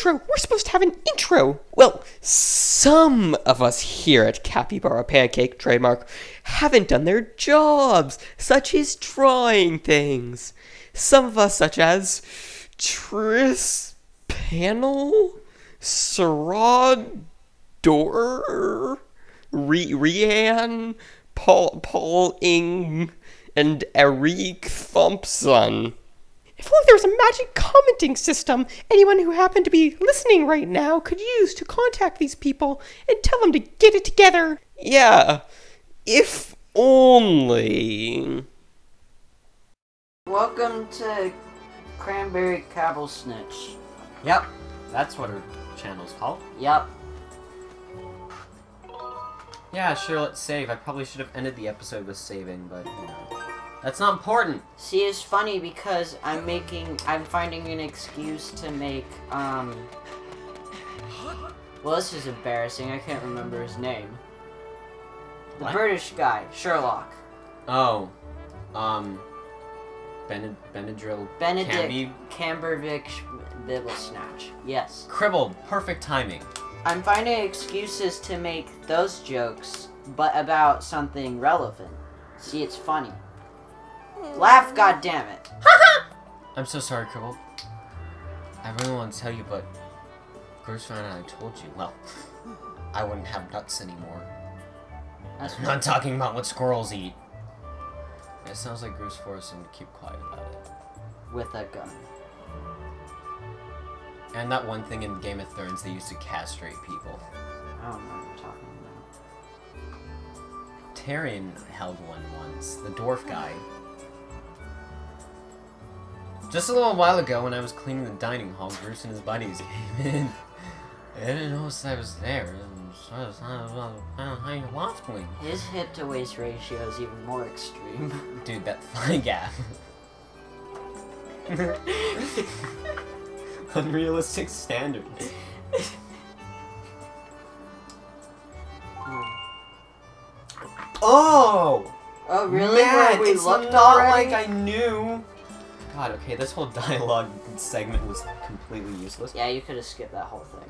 intro. We're supposed to have an intro. Well, some of us here at Capybara Pancake Trademark haven't done their jobs, such as drawing things. Some of us, such as Tris Panel, Sarah Dor, Rianne, Paul Ing, and Eric Thompson. If only there was a magic commenting system anyone who happened to be listening right now could use to contact these people and tell them to get it together. Yeah, if only. Welcome to Cranberry Cabble Snitch. Yep, that's what her channel's called. Yep. Yeah, sure, let's save. I probably should have ended the episode with saving, but, you know, that's not important. See, it's funny because I'm finding an excuse to make, well, this is embarrassing. I can't remember his name. The What? British guy, Sherlock. Oh, Benadryl Benedict Cumberbatch Bibblesnatch. Yes. Cribbled. Perfect timing. I'm finding excuses to make those jokes, but about something relevant. See, it's funny. Laugh, goddammit. I'm so sorry, Cribble. I really want to tell you, but Bruce found out I told you. Well, I wouldn't have nuts anymore. That's I'm not talking about what squirrels eat. It sounds like Bruce forced him to keep quiet about it. with a gun. And that one thing in Game of Thrones they used to castrate people. I don't know what you're talking about. Tyrion held one once, the dwarf guy. Just a little while ago when I was cleaning the dining hall, Bruce and his buddies came in. They didn't notice I was there, and so I was how you lost me. His hip to waist ratio is even more extreme. Dude, that flying gap. Unrealistic standards. Oh! Oh, really? Man, Where we it's looked not already? like I knew. God, okay, this whole dialogue segment was completely useless. Yeah, you could have skipped that whole thing.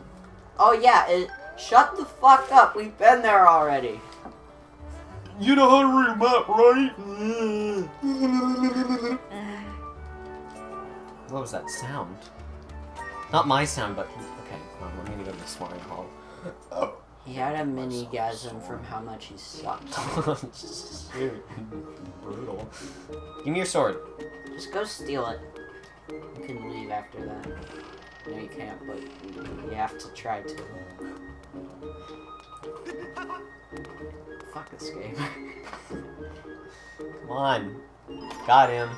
Oh yeah, shut the fuck up. We've been there already. You know how to read a map, right? What was that sound? Not my sound, but okay. I'm gonna go to the smarting hall. He had a mini-gasm from how much he sucked. Dude, brutal. Give me your sword. Just go steal it. You can leave after that. No, you can't, but you have to try to. Fuck this game. Come on. Got him.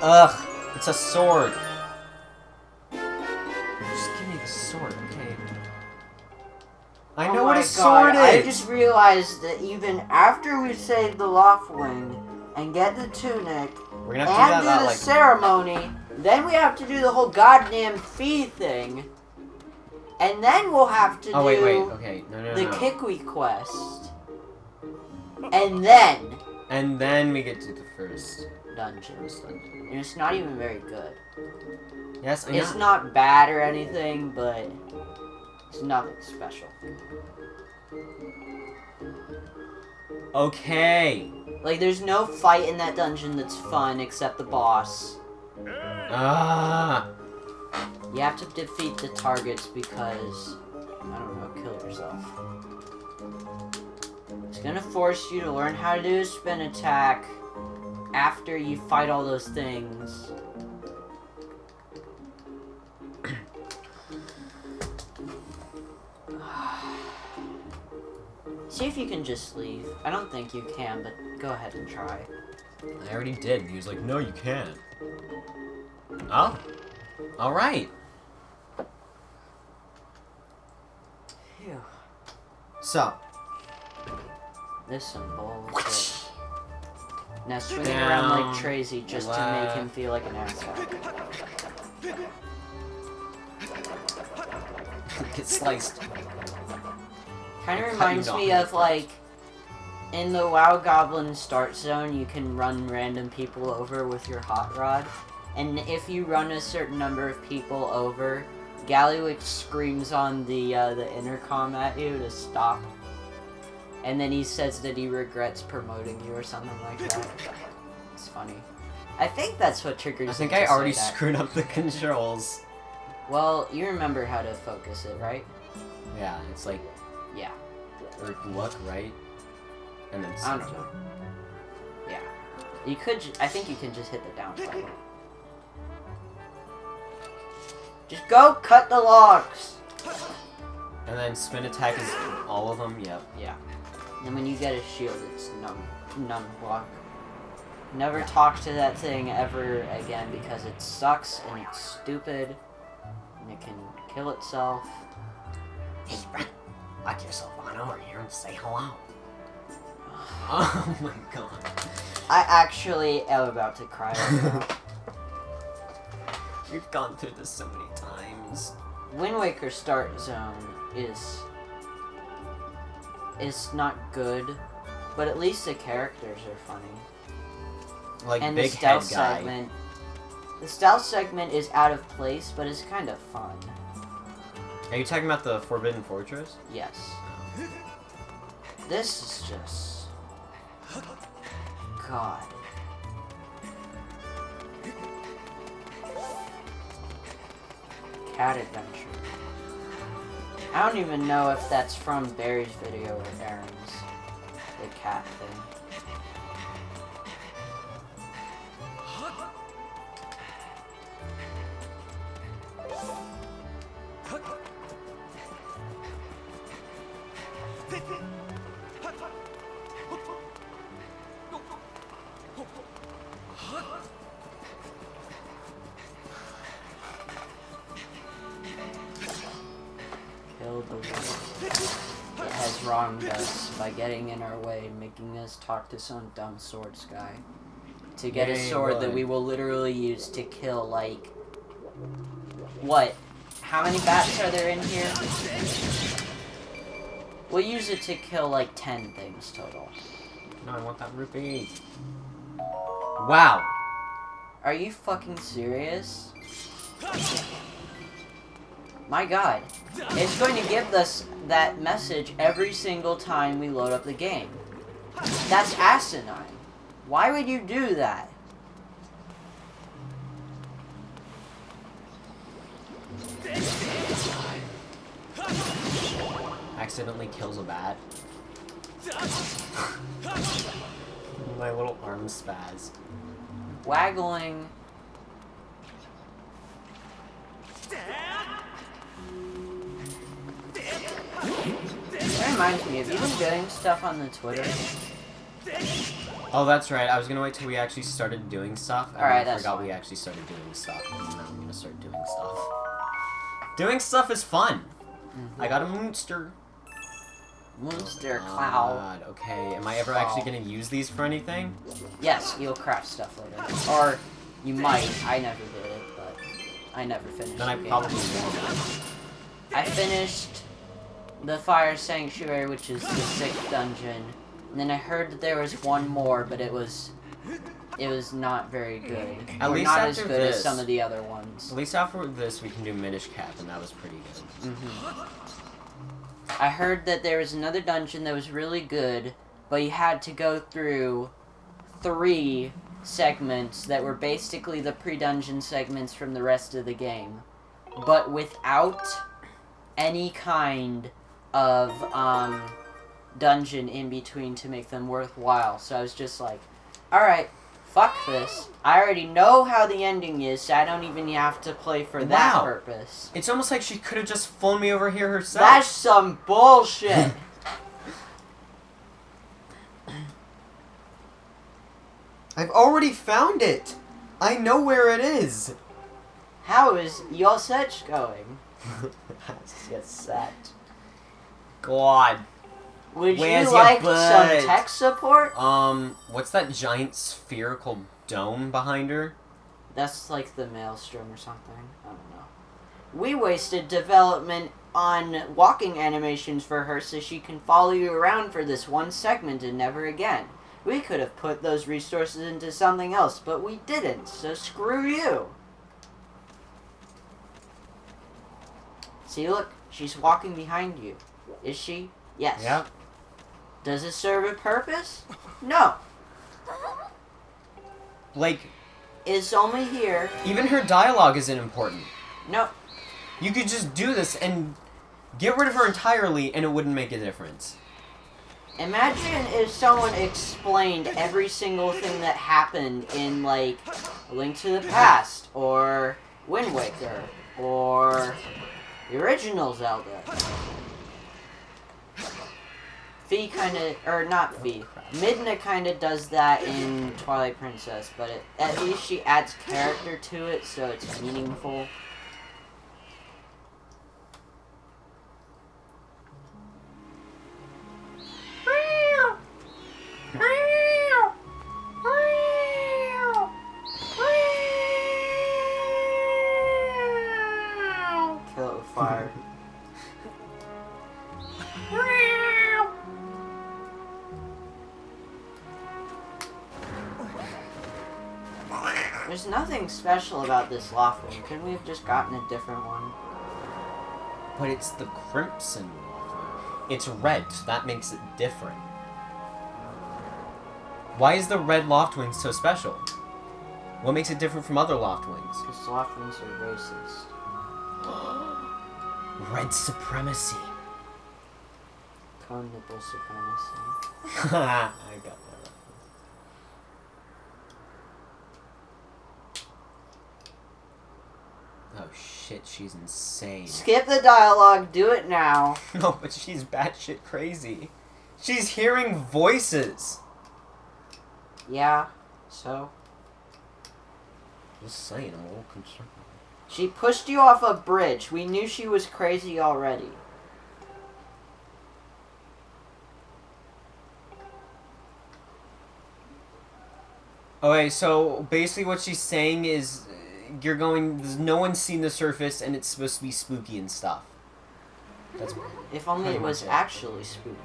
Ugh, it's a sword. Just give me the sword, okay? I know what a sword is! I just realized that even after we save the Loftwing and get the tunic We're gonna have to and do that, the like... ceremony, then we have to do the whole goddamn fee thing. And then we'll have to do wait, okay. No. the Kikwi quest. And then And then we get to the first dungeon. dungeon. And it's not even very good. Yes, I know. It's not bad or anything, but it's nothing special. Okay. Like, there's no fight in that dungeon that's fun except the boss. Ah. You have to defeat the targets because, I don't know, kill yourself. It's gonna force you to learn how to do a spin attack after you fight all those things. See if you can just leave. I don't think you can, but go ahead and try. I already did. He was like, no, you can't. Oh. Alright. Phew. So. This some bullshit. Now swing it Down, around like Tracy just to make him left. feel like an asshole. Get sliced. Kind of Cut you reminds not me in of like in the WoW Goblin start zone, you can run random people over with your hot rod, and if you run a certain number of people over, Galliwick screams on the intercom at you to stop. And then he says that he regrets promoting you or something like that. It's funny. I think that's what triggers. I think him I to already say that. screwed up the controls. Well, you remember how to focus it, right? Yeah, it's like Yeah. or look right, and then I don't switch know. it. Yeah. You could. I think you can just hit the down button. Just go cut the logs. And then spin attack is all of them. Yep. Yeah. And when you get a shield, it's none block. Never talk to that thing ever again because it sucks and it's stupid and it can kill itself. Hey, Brent, lock yourself on over here and say hello. Oh my god. I actually am about to cry right now. We've gone through this so many times. Wind Waker Start Zone is not good, but at least the characters are funny. Like And big the head stealth guy. segment. The stealth segment is out of place, but it's kind of fun. Are you talking about the Forbidden Fortress? Yes. This is just... God. Cat Adventure. I don't even know if that's from Barry's video or Aaron's. The cat thing. Kill the wolf. It has wronged us by getting in our way, making us talk to some dumb swords guy. To get a Yay, sword that bud. we will literally use to kill, like... What? How many bats are there in here? We'll use it to kill, like, 10 things total. No, I want that rupee. Wow. Are you fucking serious? My god. It's going to give us that message every single time we load up the game. That's asinine. Why would you do that? Accidentally kills a bat. My little arm spaz. Waggling. That reminds me, have you been doing stuff on the Twitter? Oh, that's right. I was gonna wait till we actually started doing stuff. And Alright, I that's forgot fine. we actually started doing stuff. And now I'm gonna start doing stuff. Doing stuff is fun. I got a monster. Monster Oh, Cloud. God. Okay, am I ever actually gonna use these for anything? Yes, you'll craft stuff later. Or, you might. I never did it, but I never finished Then I the game. probably won't. I finished the Fire Sanctuary, which is the 6th dungeon. And then I heard that there was one more, but it was not very good. At or least not as after good as this. some of the other ones. At least after this, we can do Minish Cap, and that was pretty good. I heard that there was another dungeon that was really good, but you had to go through 3 segments that were basically the pre-dungeon segments from the rest of the game, but without any kind of dungeon in between to make them worthwhile. So I was just like, alright, fuck this. I already know how the ending is, so I don't even have to play for that Wow. purpose. It's almost like she could have just flown me over here herself. That's some bullshit. I've already found it! I know where it is! How is your search going? Get set. God. Would Where's you your like butt? some tech support? What's that giant spherical dome behind her? That's like the Maelstrom or something. I don't know. We wasted development on walking animations for her so she can follow you around for this one segment and never again. We could have put those resources into something else, but we didn't, so screw you. See, look, she's walking behind you. Is she? Yes. Yep. Does it serve a purpose? No. Like, It's only here. even her dialogue isn't important. No. You could just do this and get rid of her entirely and it wouldn't make a difference. Imagine if someone explained every single thing that happened in, like, A Link to the Past, or Wind Waker, or the original Zelda. Fee kinda, or not Fee, Midna kinda does that in Twilight Princess, but at least she adds character to it, so it's meaningful. Kill it with fire. There's nothing special about this Loftwing. Couldn't we have just gotten a different one? But it's the Crimson Loftwing. It's red, so that makes it different. Why is the red Loftwing so special? What makes it different from other Loftwings? Because Loftwings are racist. Red supremacy. Cone nipple supremacy. I got that. Oh shit, she's insane. Skip the dialogue, do it now. No, but she's batshit crazy. She's hearing voices. Yeah, so? Just saying, I'm a little concerned. She pushed you off a bridge. We knew she was crazy already. Okay, so basically what she's saying is no one's seen the surface and it's supposed to be spooky and stuff. That's If only pretty it was much actually spooky.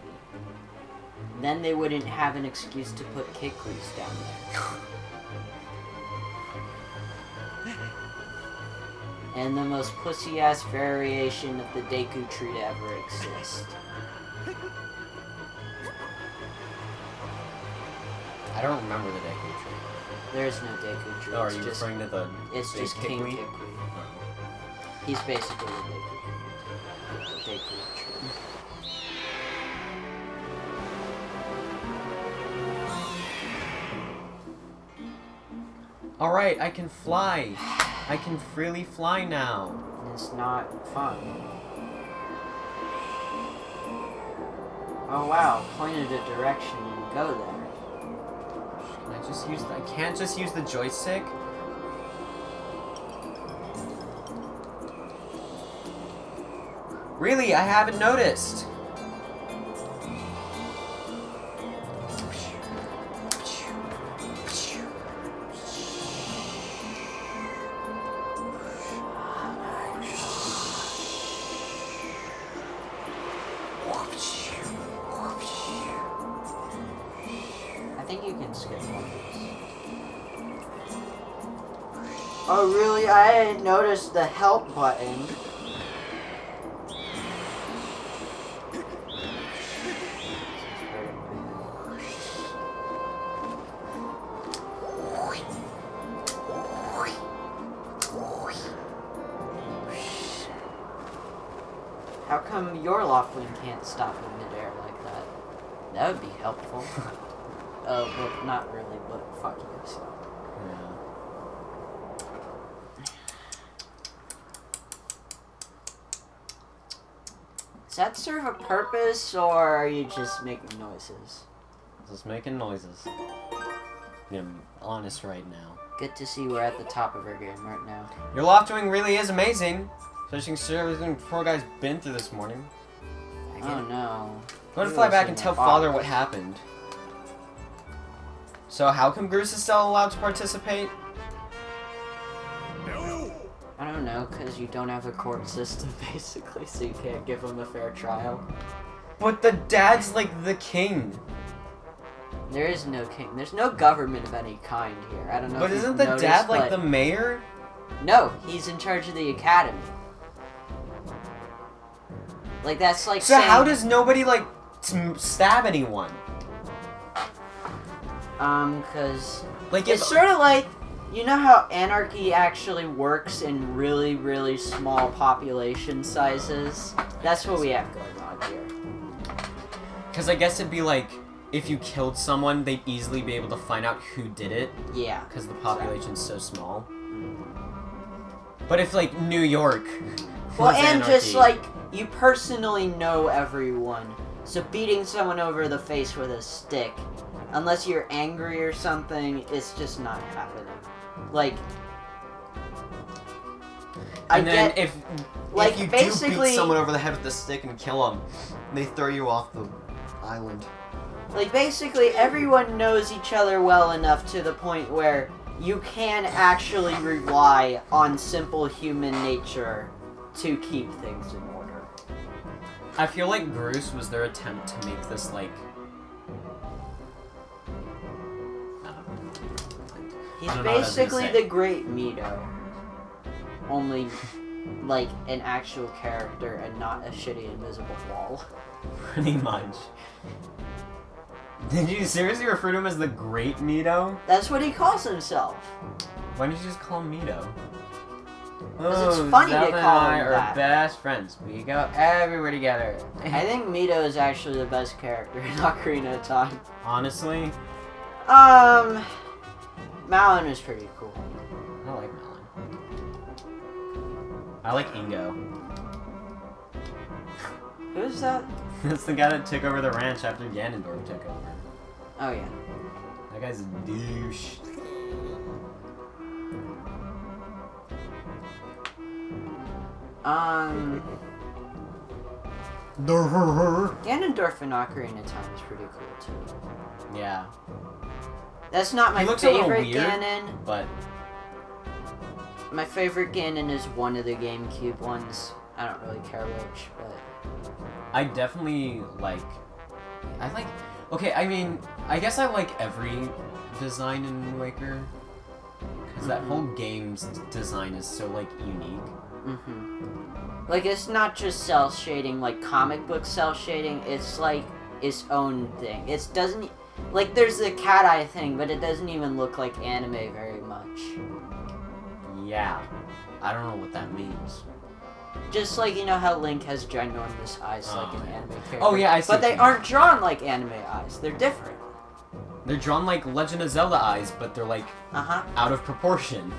Then they wouldn't have an excuse to put kick grease down there. And the most pussy-ass variation of the Deku tree to ever exist. I don't remember the Deku tree. There is no Deku tree. Oh, are it's you just, referring to the it's big just King Kickweed? Kickweed. He's basically the Deku tree. Alright, I can fly. I can freely fly now. It's not fun. Oh wow, pointed a direction and go there. I can't just use the joystick? Really? I haven't noticed. I think you can skip one of these. Oh really? I didn't notice the help button. How come your Loftwing can't stop in midair like that? That would be helpful. Oh, well, not really, but fuck you. So. Does that serve a purpose, or are you just making noises? Just making noises. I'm honest right now. Good to see we're at the top of our game right now. Your Loftwing really is amazing. Especially considering everything the poor guy's been through this morning. Oh no. Go to He fly was back in and the tell box. Father what happened. So how come Bruce is still allowed to participate? I don't know, because you don't have a court system, basically, so you can't give him a fair trial. But the dad's like the king. There is no king. There's no government of any kind here. I don't know But if isn't you've the noticed, dad like but- the mayor? No, he's in charge of the academy. Like, that's like So saying, how does nobody, like, stab anyone? Because Like, it's sort of like, you know how anarchy actually works in really, really small population sizes? That's what we have going on here. Because I guess it'd be like, if you killed someone, they'd easily be able to find out who did it. Yeah. Because the population's so small. But if, like, New York Well, was and anarchy, just, like, you personally know everyone. So beating someone over the face with a stick, unless you're angry or something, it's just not happening. Like, And then if you do basically, beat someone over the head with a stick and kill them, they throw you off the island. like, basically everyone knows each other well enough to the point where you can actually rely on simple human nature to keep things in order. I feel like Bruce was their attempt to make this, like... He's I don't know what I was gonna basically say. the Great Mito. Only, like, an actual character and not a shitty invisible wall. Pretty much. Did you seriously refer to him as the Great Mito? That's what he calls himself. Why did you just call him Mito? 'Cause it's funny to Zelda and call I him are that. best friends. We go everywhere together. I think Mito is actually the best character in Ocarina of Time. Honestly, Malon is pretty cool. I like Melon. I like Ingo. Who's that? That's the guy that took over the ranch after Ganondorf took over. Oh, yeah. That guy's a douche. Ganondorf in Ocarina of Time is pretty cool, too. Yeah, That's not my He looks a little favorite weird. Ganon. but My favorite Ganon is one of the GameCube ones. I don't really care which, but... I definitely like... Okay, I mean, I guess I like every design in Wind Waker. Because that whole game's design is so, like, unique. Mm-hmm. Like, it's not just cell shading, like comic book cell shading, it's like its own thing. It doesn't... Like, there's the cat eye thing, but it doesn't even look like anime very much. Yeah. I don't know what that means. Just like, you know how Link has ginormous eyes like an yeah. anime character. Oh, yeah, I see But what they you mean. aren't drawn like anime eyes. They're different. They're drawn like Legend of Zelda eyes, but they're, like, Uh-huh. out of proportion.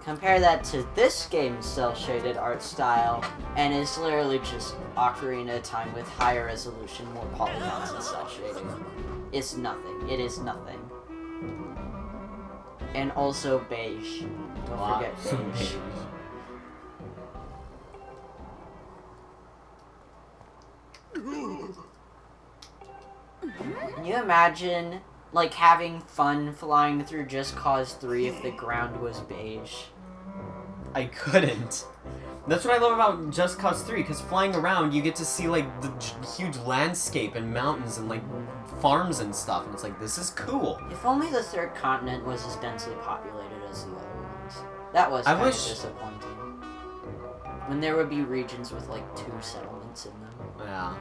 Compare that to this game's cel-shaded art style, and it's literally just Ocarina of Time with higher resolution, more polygons and cel-shading. It's nothing. It is nothing. And also beige. Don't forget beige. Can you imagine, like, having fun flying through Just Cause 3 if the ground was beige? I couldn't. That's what I love about Just Cause 3, because flying around, you get to see, like, the huge landscape and mountains and, like, farms and stuff, and it's like, this is cool. If only the third continent was as densely populated as the other ones. That was I kind of wish- disappointing. When there would be regions with, like, 2 settlements in them. Yeah.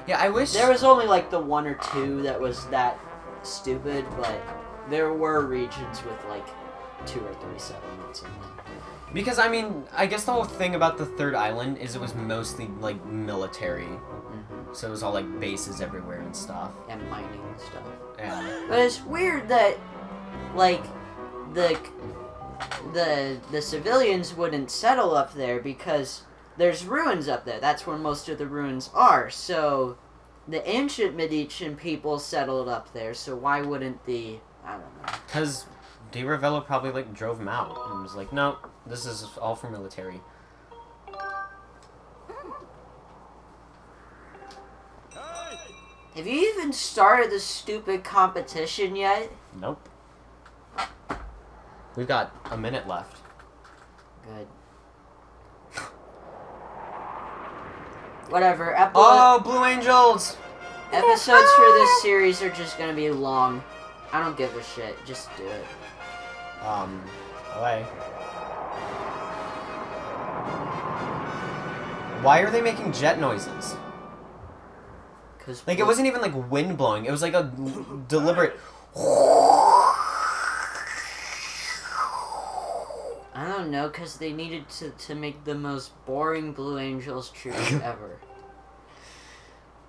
Yeah, I wish... There was only, like, the 1 or 2 that was that stupid, but there were regions with, like, 2 or 3 settlements in them. Because, I mean, I guess the whole thing about the third island is it was mostly, like, military. Mm-hmm. So it was all, like, bases everywhere and stuff. And mining and stuff. Yeah. But it's weird that, like, the civilians wouldn't settle up there because there's ruins up there. That's where most of the ruins are. So the ancient Medicean people settled up there. So why wouldn't the... I don't know. Because De Ravello probably, like, drove him out and was like, no, this is all for military. Have you even started the stupid competition yet? Nope. We've got a minute left. Good. Whatever. Oh, Blue Angels! Episodes for this series are just gonna be long. I don't give a shit. Just do it. Away. Why are they making jet noises? Cause Like, it wasn't even like wind blowing. It was like a deliberate... I don't know, because they needed to make the most boring Blue Angels tribute ever.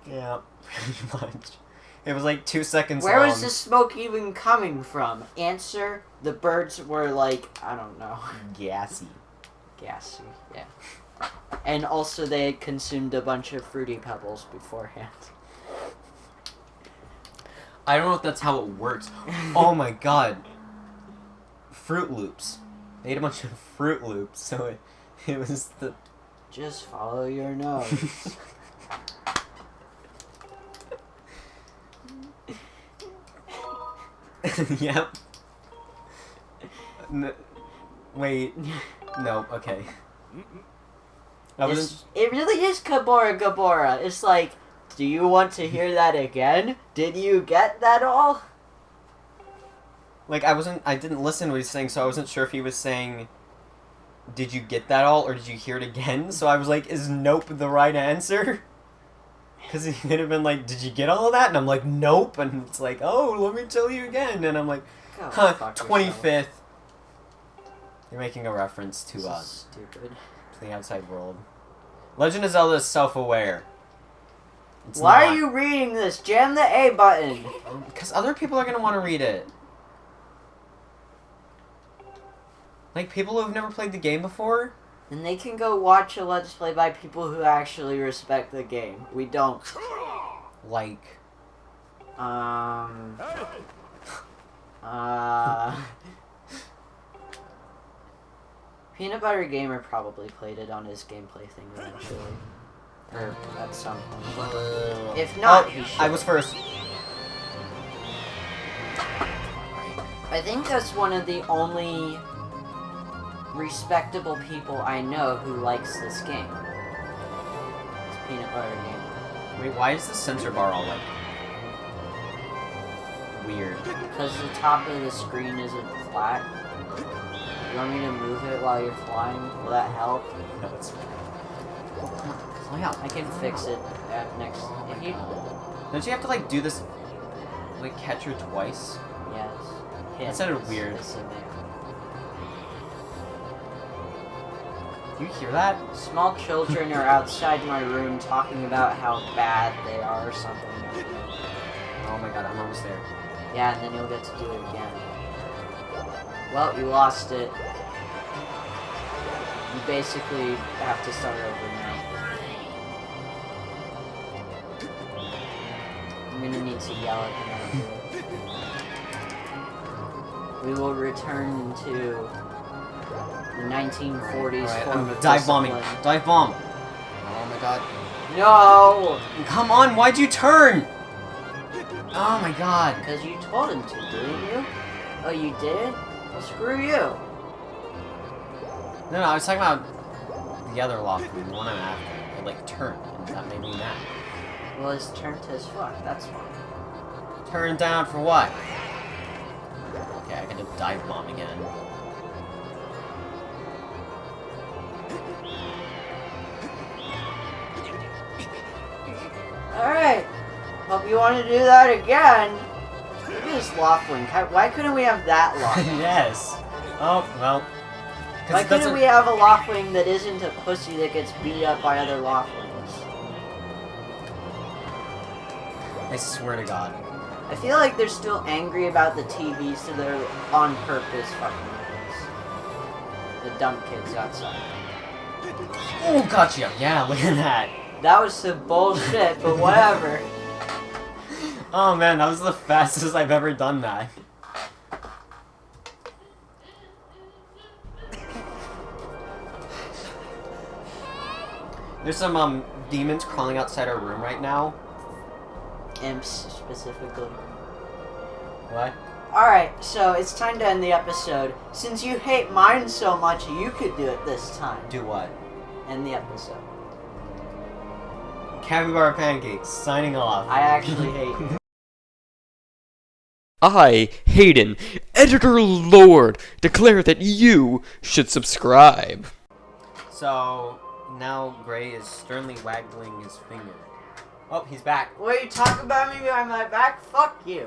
Yeah, pretty much. It was like 2 seconds Where long. was the smoke even coming from? Answer, the birds were like, I don't know. Gassy. Gassy, yeah. And also they had consumed a bunch of Fruity Pebbles beforehand. I don't know if that's how it works. Oh my god. Fruit Loops. They ate a bunch of Fruit Loops, so it was the... Just follow your nose. Yep. Wait. No, okay. It really is Kabora Gabora. It's like, do you want to hear that again? Did you get that all? Like, I didn't listen to what he was saying, so I wasn't sure if he was saying, did you get that all, or did you hear it again? So I was like, is nope the right answer? Because he could have been like, did you get all of that? And I'm like, nope. And it's like, oh, let me tell you again. And I'm like, Go huh, fuck 25th. yourself. You're making a reference to This is us, stupid. to the outside world. Legend of Zelda is self-aware. It's Why not. are you reading this? Jam the A button. Because other people are going to want to read it. Like, people who have never played the game before? And they can go watch a Let's Play by people who actually respect the game. We don't. Like... Peanut Butter Gamer probably played it on his gameplay thing eventually. Or at some point. If not, he should. I was first. I think that's one of the only respectable people I know who likes this game. It's Peanut Butter Gamer. Wait, why is the sensor bar all, like... weird? Because the top of the screen isn't flat. You want me to move it while you're flying? Will that help? No, it's fine. Fly out. I can fix it at next. If you... Don't you have to, like, do this... like, catch her twice? Yes. Hit. That sounded weird. It's in there. Do you hear that? Small children are outside my room talking about how bad they are or something. Oh my god, I'm almost there. Yeah, and then you'll get to do it again. Well, you lost it. You basically have to start over now. I'm gonna need to yell at him. We will return to the 1940s Alright, form I'm of dive bombing. discipline. Dive bomb. Oh my god. No! Come on, why'd you turn? Oh my god. Because you told him to, didn't you? Oh, you did? Well, screw you. No, I was talking about the other loft room, the one I'm after. It, like, turned, and that made me mad. Well, it's turned as fuck, that's fine. Turn down for what? Okay, I gotta dive bomb again. Alright. Hope you want to do that again. Look at this loft wing. Why couldn't we have that loft wing? Yes. Oh, well. Why couldn't we have a loft wing that isn't a pussy that gets beat up by other loft wings? I swear to God. I feel like they're still angry about the TV, so they're on purpose fucking with us. The dumb kids outside. Oh, gotcha. Yeah, look at that. That was some bullshit, but whatever. Oh man, that was the fastest I've ever done that. There's some demons crawling outside our room right now. Imps, specifically. What? Alright, so it's time to end the episode. Since you hate mine so much, you could do it this time. Do what? End the episode. Capybara Pancakes, signing off. I actually hate you. I, Hayden, Editor Lord, declare that you should subscribe. So now Gray is sternly waggling his finger. Oh, he's back. What are you talking about me behind my back? Fuck you.